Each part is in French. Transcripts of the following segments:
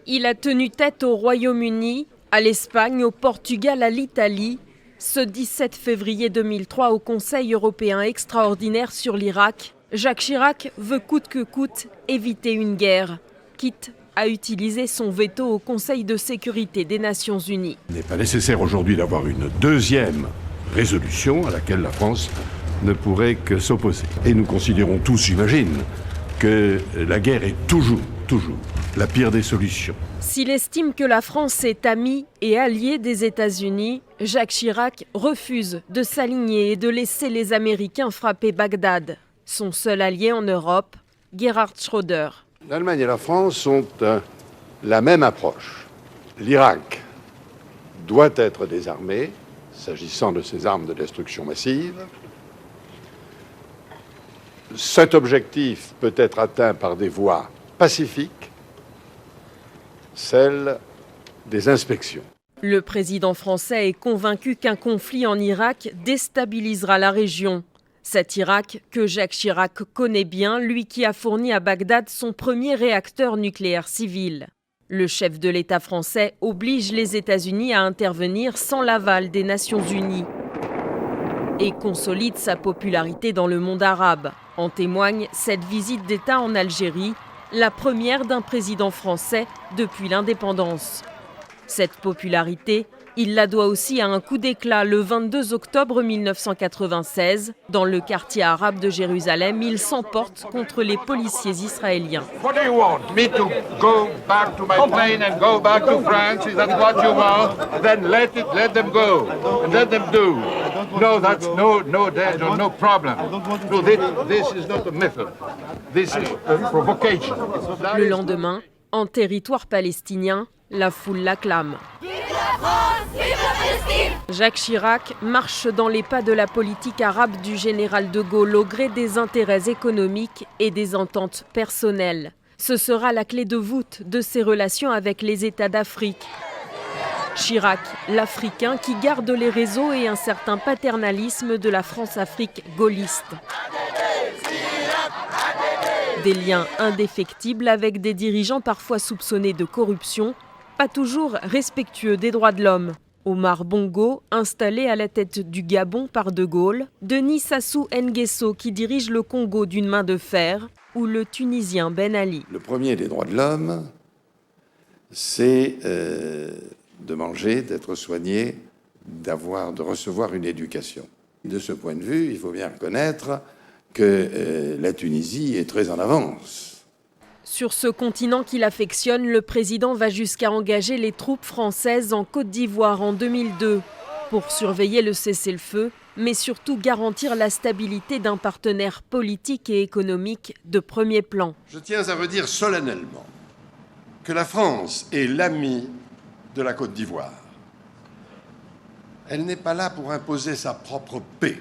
Il a tenu tête au Royaume-Uni, à l'Espagne, au Portugal, à l'Italie. Ce 17 février 2003, au Conseil européen extraordinaire sur l'Irak, Jacques Chirac veut coûte que coûte éviter une guerre, quitte à utiliser son veto au Conseil de sécurité des Nations Unies. Il n'est pas nécessaire aujourd'hui d'avoir une deuxième résolution à laquelle la France ne pourrait que s'opposer. Et nous considérons tous, j'imagine, que la guerre est toujours la pire des solutions. S'il estime que la France est amie et alliée des États-Unis, Jacques Chirac refuse de s'aligner et de laisser les Américains frapper Bagdad. Son seul allié en Europe, Gerhard Schröder. L'Allemagne et la France ont la même approche. L'Irak doit être désarmé, s'agissant de ces armes de destruction massive. Cet objectif peut être atteint par des voies pacifiques, celle des inspections. Le président français est convaincu qu'un conflit en Irak déstabilisera la région. Cet Irak que Jacques Chirac connaît bien, lui qui a fourni à Bagdad son premier réacteur nucléaire civil. Le chef de l'État français oblige les États-Unis à intervenir sans l'aval des Nations Unies et consolide sa popularité dans le monde arabe. En témoigne cette visite d'État en Algérie, la première d'un président français depuis l'indépendance. Cette popularité, il la doit aussi à un coup d'éclat le 22 octobre 1996. Dans le quartier arabe de Jérusalem, il s'emporte contre les policiers israéliens. What do you want? Me to go back to my plane and go back to France? Is that what you want? Then let them go, and let them do. No, that's no problem. No, this is not a method. This is a provocation. Le lendemain, en territoire palestinien, la foule l'acclame. Jacques Chirac marche dans les pas de la politique arabe du général de Gaulle au gré des intérêts économiques et des ententes personnelles. Ce sera la clé de voûte de ses relations avec les États d'Afrique. Chirac, l'Africain qui garde les réseaux et un certain paternalisme de la France-Afrique gaulliste. Des liens indéfectibles avec des dirigeants parfois soupçonnés de corruption, pas toujours respectueux des droits de l'homme. Omar Bongo, installé à la tête du Gabon par De Gaulle, Denis Sassou Nguesso qui dirige le Congo d'une main de fer, ou le Tunisien Ben Ali. Le premier des droits de l'homme, c'est de manger, d'être soigné, de recevoir une éducation. De ce point de vue, il faut bien reconnaître que la Tunisie est très en avance. Sur ce continent qu'il affectionne, le président va jusqu'à engager les troupes françaises en Côte d'Ivoire en 2002 pour surveiller le cessez-le-feu, mais surtout garantir la stabilité d'un partenaire politique et économique de premier plan. Je tiens à redire solennellement que la France est l'amie de la Côte d'Ivoire. Elle n'est pas là pour imposer sa propre paix,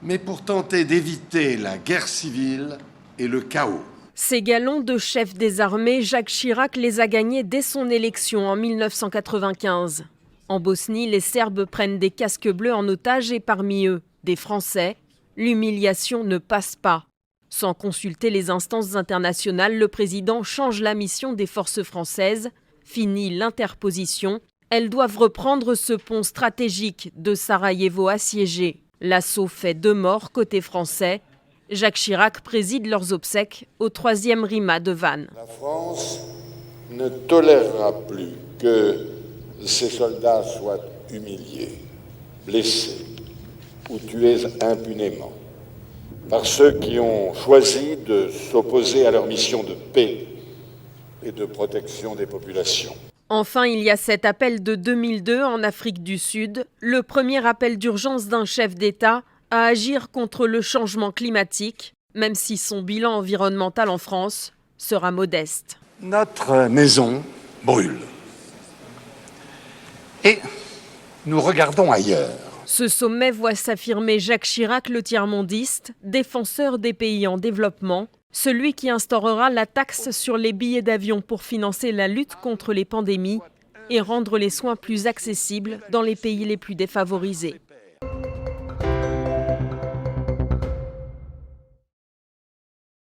mais pour tenter d'éviter la guerre civile et le chaos. Ces galons de chef des armées, Jacques Chirac les a gagnés dès son élection en 1995. En Bosnie, les Serbes prennent des casques bleus en otage et parmi eux, des Français. L'humiliation ne passe pas. Sans consulter les instances internationales, le président change la mission des forces françaises. Fini l'interposition. Elles doivent reprendre ce pont stratégique de Sarajevo assiégé. L'assaut fait 2 morts côté français. Jacques Chirac préside leurs obsèques au 3e RIMA de Vannes. La France ne tolérera plus que ses soldats soient humiliés, blessés ou tués impunément par ceux qui ont choisi de s'opposer à leur mission de paix et de protection des populations. Enfin, il y a cet appel de 2002 en Afrique du Sud, le premier appel d'urgence d'un chef d'État à agir contre le changement climatique, même si son bilan environnemental en France sera modeste. Notre maison brûle. Et nous regardons ailleurs. Ce sommet voit s'affirmer Jacques Chirac, le tiers-mondiste, défenseur des pays en développement, celui qui instaurera la taxe sur les billets d'avion pour financer la lutte contre les pandémies et rendre les soins plus accessibles dans les pays les plus défavorisés.